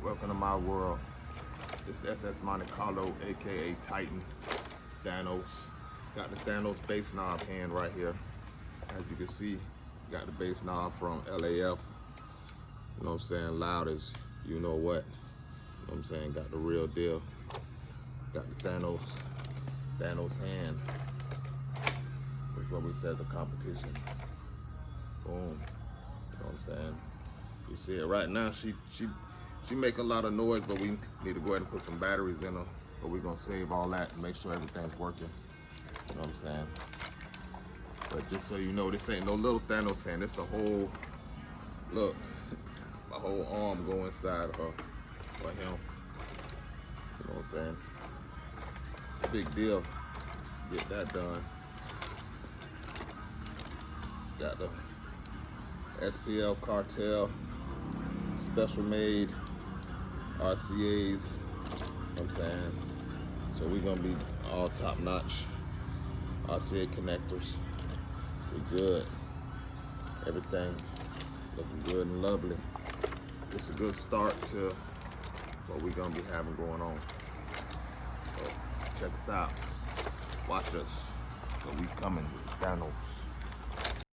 Welcome to my world. It's the SS Monte Carlo, aka Titan, Thanos. Got the Thanos bass knob hand right here. As you can see, got the bass knob from LAF. You know what I'm saying? Loud as you know what. You know what I'm saying? Got the real deal. Got the Thanos hand. That's what we said, the competition. Boom. You know what I'm saying? You see it right now, she make a lot of noise, but we need to go ahead and put some batteries in her. But we're gonna save all that and make sure everything's working. You know what I'm saying? But just so you know, this ain't no little Thanos hand. This a whole, look, my whole arm go inside her, for him. You know what I'm saying? It's a big deal. Get that done. Got the SPL cartel, special made RCAs, you know what I'm saying? So we're gonna be all top notch RCA connectors. We good. Everything looking good and lovely. It's a good start to what we're gonna be having going on. So check us out. Watch us. So we coming with Thanos.